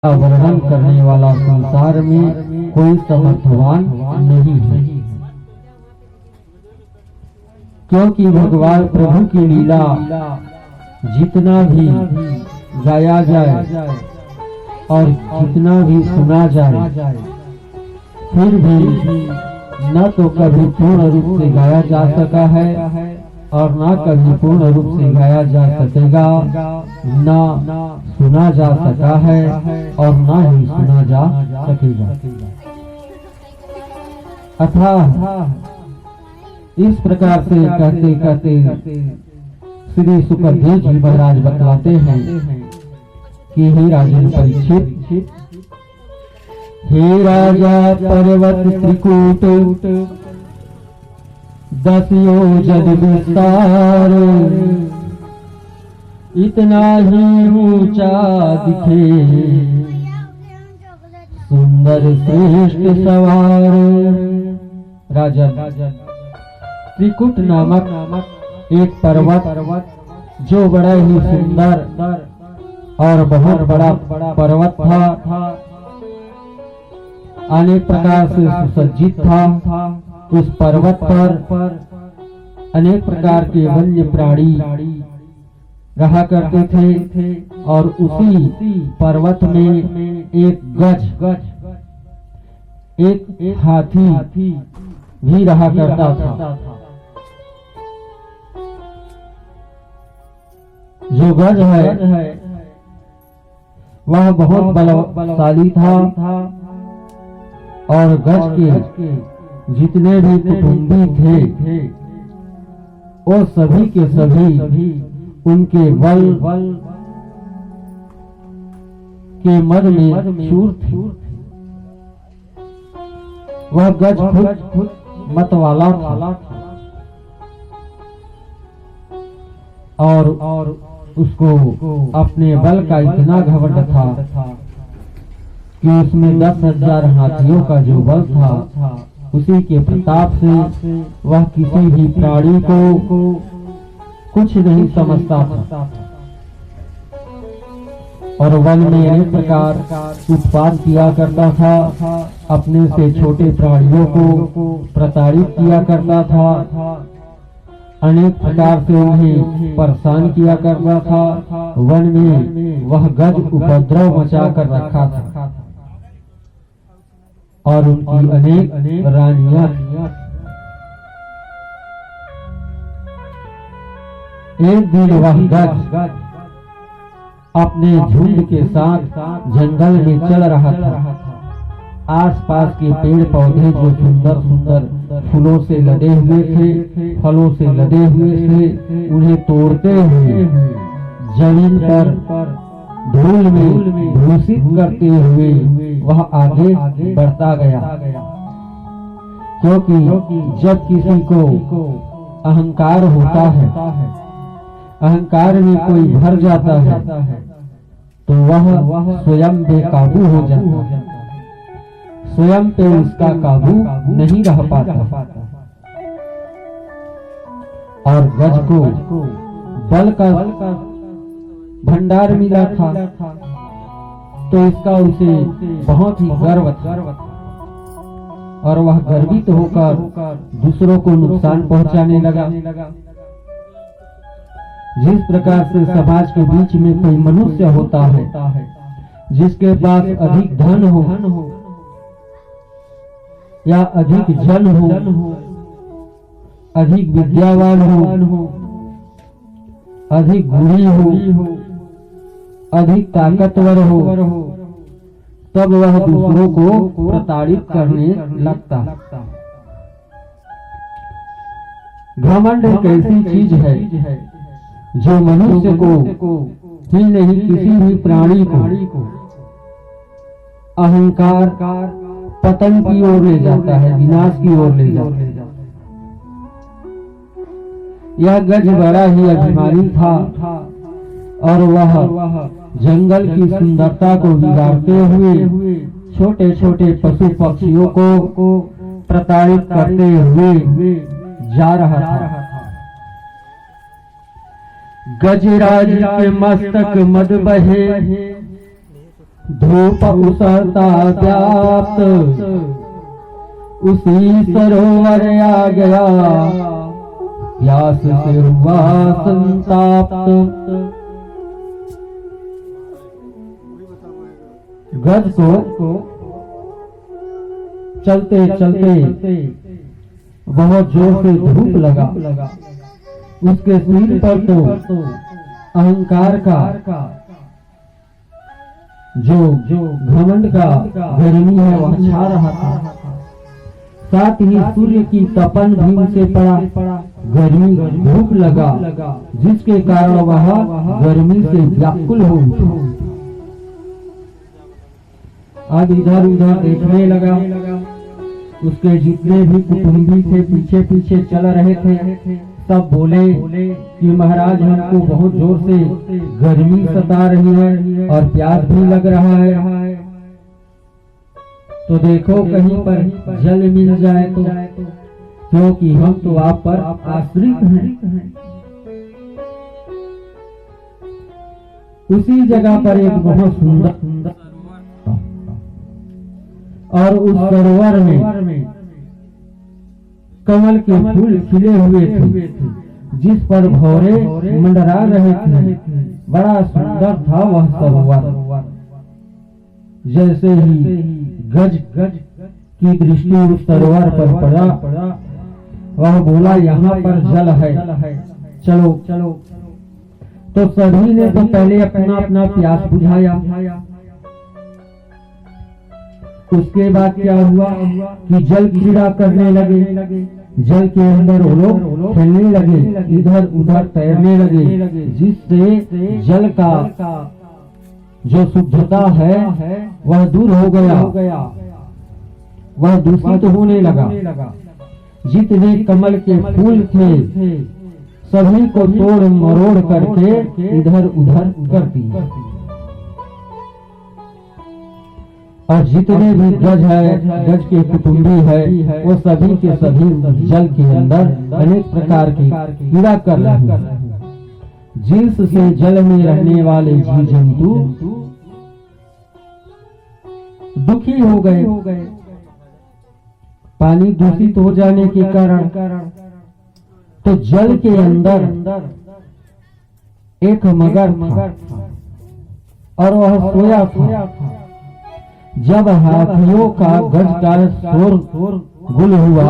वर्णन करने वाला संसार में कोई समर्थवान नहीं है, क्योंकि भगवान प्रभु की लीला जितना भी गाया जाए और जितना भी सुना जाए फिर भी न तो कभी पूर्ण रूप से गाया जा सका है और न कभी पूर्ण रूप से गाया जा सकेगा, न सुना जा सका है और न ही सुना जा सकेगा। अतः इस प्रकार से कहते कहते श्री सुखदेव जी महाराज बतलाते हैं कि हे राजन परीक्षित, हे राजा पर्वत त्रिकूट 10 योजन विस्तार, इतना ही ऊंचा दिखे सुंदर श्रेष्ठ सवार। राजन त्रिकूट नामक एक पर्वत जो बड़ा ही सुंदर और बहुत बड़ा पर्वत था, अनेक प्रकार से सुसज्जित था। उस पर्वत पर अनेक प्रकार के वन्य प्राणी रहा करते थे और उसी पर्वत में एक गज एक हाथी भी रहा करता था। जो गज है वह बहुत बलशाली था और गज के जितने भी कुटुंबी थे वो सभी के सभी उनके बल के मद में चूर थे। वह गज खुद मत वाला था और उसको अपने बल का इतना घमंड था कि उसमें 10,000 हाथियों का जो बल था उसी के प्रताप से वह किसी भी प्राणी को कुछ नहीं समझता था और वन में अनेक प्रकार उत्पात किया करता था। अपने से छोटे प्राणियों को प्रताड़ित किया करता था, अनेक प्रकार से उन्हें परेशान किया करता था। वन में वह गज उपद्रव मचा कर रखा था और उनकी अनेक रानियां। एक दिन वह गज अपने झुंड के साथ जंगल में चल रहा था। आसपास के पेड़ पौधे जो सुंदर सुंदर फूलों से लदे हुए थे, फलों से लदे हुए थे, उन्हें तोड़ते हुए जमीन पर धूल में दूषित करते हुए वह आगे बढ़ता गया। क्योंकि जब किसी को अहंकार होता है, अहंकार में कोई भर जाता है तो वह स्वयं बेकाबू हो जाता है, स्वयं पे उसका काबू नहीं रह पाता। और गज को बल का भंडार मिला था तो इसका उसे बहुत ही गर्व था और वह गर्वित होकर दूसरों को नुकसान पहुंचाने लगा। जिस प्रकार से समाज के बीच में कोई मनुष्य होता है जिसके पास अधिक धन हो या अधिक जन हो, अधिक विद्यावान हो, अधिक गुणी हो, अधिक ताकतवर हो, तब वह दूसरों को प्रताड़ित करने लगता। घमंड एक ऐसी चीज है जो मनुष्य को ही नहीं किसी भी प्राणी को अहंकार पतन की ओर ले जाता है, विनाश की ओर ले जाता है। यह गज बड़ा ही अभिमानी था और वह जंगल की सुंदरता को बिगाड़ते हुए छोटे छोटे पशु पक्षियों को प्रताड़ित करते हुए जा रहा था। गजराज के मस्तक मद बहे, धूप उसरता व्याप्त उसी सरोवर आ गया, प्यास से हुआ संताप्त। गज को चलते चलते बहुत जोर से धूप लगा। उसके सिर पर तो अहंकार का जो घमंड का गर्मी है वह छा रहा था। साथ ही सूर्य की तपन भी उसे पड़ा, गर्मी धूप लगा, जिसके कारण वह गर्मी से व्याकुल हो उठा। अब इधर उधर देखने लगा। उसके जितने भी कुटुंबी थे पीछे पीछे चल रहे थे, सब बोले कि महाराज हमको बहुत जोर से गर्मी सता रही है और प्यास भी लग रहा है, तो देखो कहीं पर जल मिल जाए तो, क्योंकि हम तो आप पर आश्रित हैं। उसी जगह पर एक बहुत सुंदर और उस सरोवर में कमल के फूल खिले हुए थे, जिस पर भौरे मंडरा रहे थे। बड़ा सुंदर था वह सरोवर। जैसे ही गज की दृष्टि उस सरोवर पर पड़ा, वह बोला यहाँ पर जल है, चलो चलो। तो सभी ने तो पहले अपना अपना प्यास बुझाया। उसके बाद क्या हुआ कि जल क्रीड़ा करने लगे, जल के अंदर वो लोग खेलने लगे, इधर उधर तैरने लगे, जिससे जल का जो शुद्धता है वह दूर हो गया, वह दूषित होने लगा। जितने कमल के फूल थे सभी को तोड़ मरोड़ करके इधर उधर कर दिया, और जितने भी गज है, गज के कुटुंबी है, वो सभी के सभी जल के अंदर अनेक प्रकार की कीड़ा कर रहे हैं, जिससे जल में रहने वाले जीव जंतु दुखी हो गए। पानी दूषित हो जाने के कारण तो जल के अंदर एक मगर था और वह सोया था। जब हाथियों का गज का शोर गुल हुआ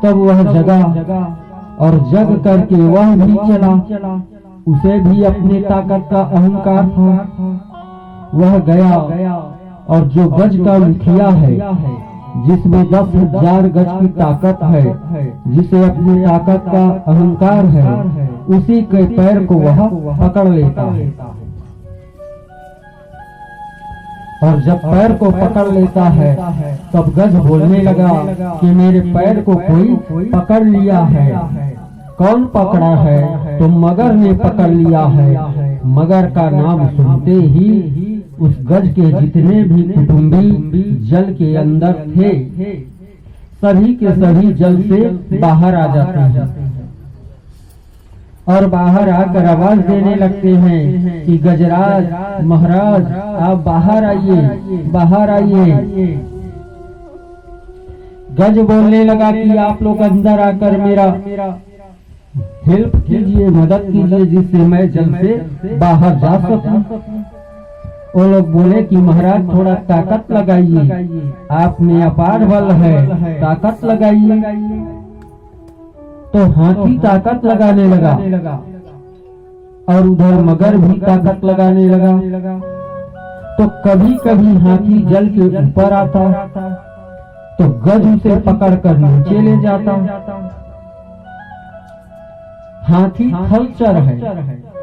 तब वह जगा, और जग करके वह भी चला। उसे भी अपनी ताकत का अहंकार था। वह गया और जो गज का मुखिया है, जिसमें 10,000 गज की ताकत है, जिसे अपनी ताकत का अहंकार है, उसी के पैर को वह पकड़ लेता है। और जब पैर को पकड़ लेता है तब गज बोलने लगा कि मेरे पैर को कोई पकड़ लिया है। कौन पकड़ा है? तो मगर ने पकड़ लिया है। मगर का नाम सुनते ही उस गज के जितने भी कुटुंबी जल के अंदर थे सभी के सभी जल से बाहर आ जाते हैं और बाहर आकर आवाज देने लगते हैं कि गजराज महाराज आप बाहर आइए, बाहर आइए। गज बोलने लगा कि आप लोग अंदर आकर मेरा हेल्प कीजिए, मदद कीजिए, जिससे मैं जल से बाहर जा सकूं। वो लोग बोले कि महाराज थोड़ा ताकत लगाइए, आप में अपार बल है, ताकत लगाइए। तो हाथी ताकत लगाने लगा और उधर मगर भी ताकत लगाने लगा। तो कभी कभी हाथी जल के ऊपर आता तो गज उसे पकड़कर नीचे ले जाता। हाथी थलचर है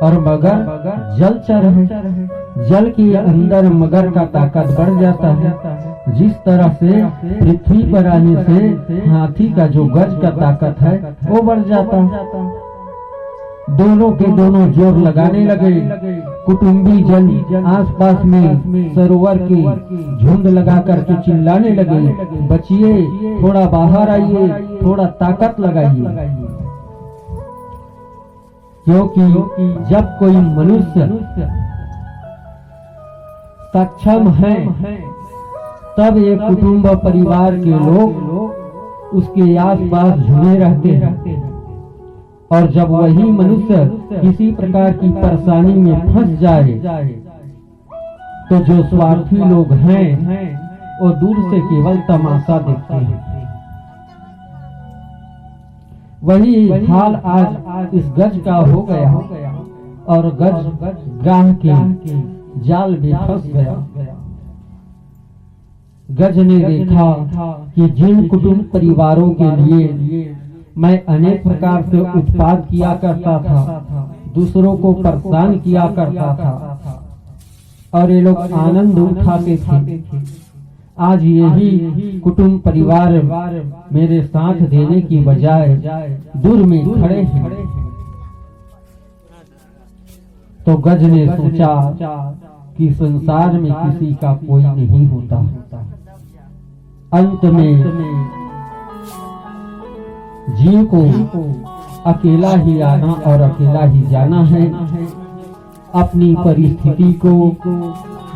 और मगर जलचर है। जल के अंदर मगर का ताकत बढ़ जाता है, जिस तरह से पृथ्वी पर आने से हाथी का जो गज का ताकत है वो बढ़ जाता है। दोनों के दोनों जोर लगाने लगे। कुटुंबी जन आसपास में सरोवर की झुंड लगा करके चिल्लाने लगे, बचिए, थोड़ा बाहर आइए, थोड़ा ताकत लगाइए। क्योंकि जब कोई मनुष्य सक्षम हैं, तब ये कुटुंब परिवार के लोग उसके आसपास झूमे रहते हैं। और जब वही मनुष्य किसी प्रकार की परेशानी में फंस जाए तो जो स्वार्थी लोग हैं वो दूर से केवल तमाशा देखते हैं। वही हाल आज इस गज का हो गया और गज गाह के जाल में फंस गया। गज ने देखा कि जिन कुटुंब परिवारों के लिए मैं अनेक प्रकार से उत्पाद किया करता था, दूसरों को परेशान किया करता था और ये लोग आनंद उठाते थे, आज यही कुटुंब परिवार मेरे साथ देने की बजाय दूर में खड़े हैं। तो गज ने सोचा कि संसार में किसी का कोई नहीं होता। अंत में जीव को अकेला ही आना और अकेला ही जाना है। अपनी परिस्थिति को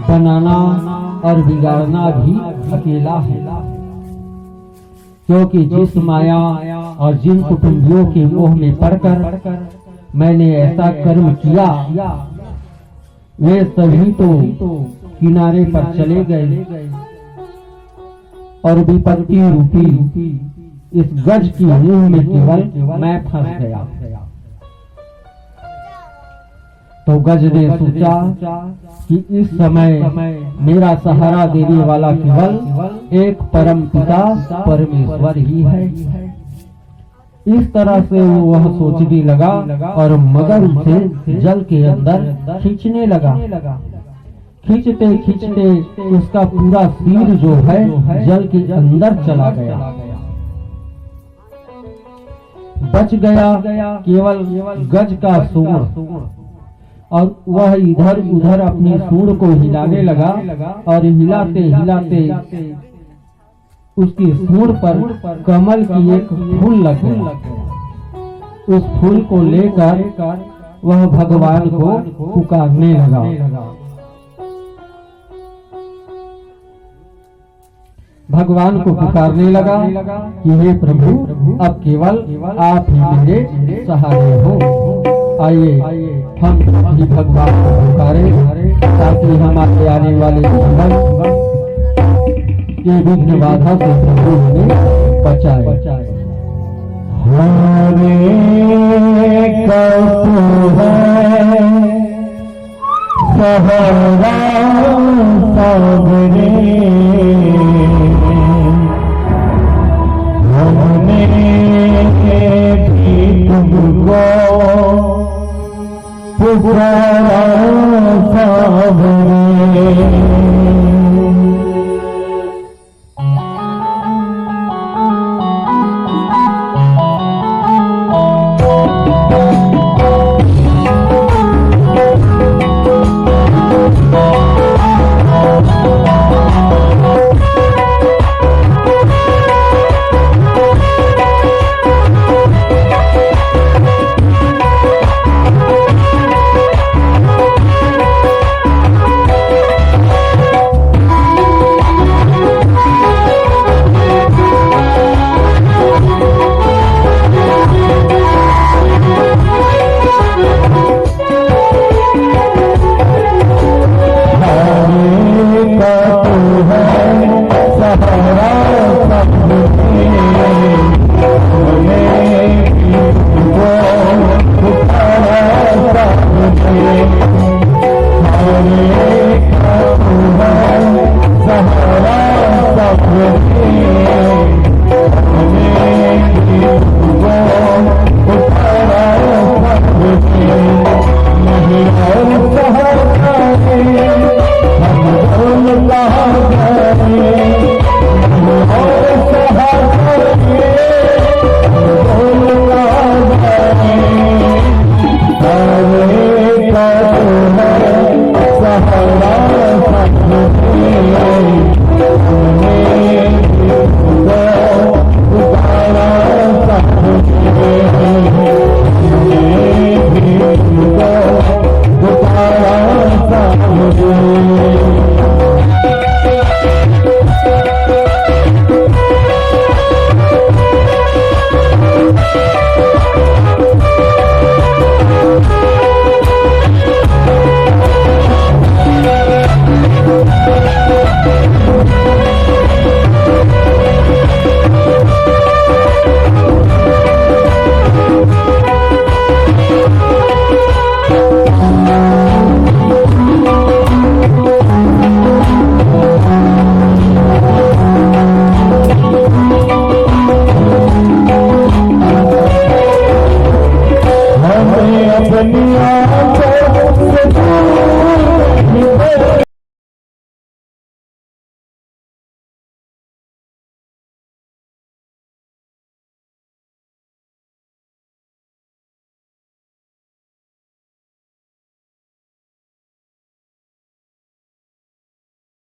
बनाना और बिगाड़ना भी अकेला है, क्योंकि जिस माया और जिन कुटुंबियों के मोह में पड़कर मैंने ऐसा कर्म किया, वे सभी तो किनारे पर चले गए और विपत्ति रूपी इस गज की मुंह में केवल मैं फंस गया। तो गज ने सोचा कि इस समय मेरा सहारा देने वाला केवल एक परम पिता परमेश्वर ही है। इस तरह से वह सोचने लगा और मगर उसे जल के अंदर खींचने लगा। खींचते खींचते उसका पूरा सिर जो है जल के अंदर चला गया। बच गया केवल गज का सूंड और वह इधर उधर अपनी सूंड को हिलाने लगा और हिलाते हिलाते उसकी सूंड पर कमल की एक फूल लग गया। उस फूल को लेकर वह भगवान को पुकारने लगा। भगवान को पुकारने लगा कि हे प्रभु, अब केवल आप ही मेरे सहारे हो। आइए हम भी भगवान को पुकारें ताकि हमारे आने वाले जीवन के विघ्न बाधा से प्रभु हमें बचाए। हरे सहारा सागरे हमने भी तुमको पुकारा सागरे। सहारा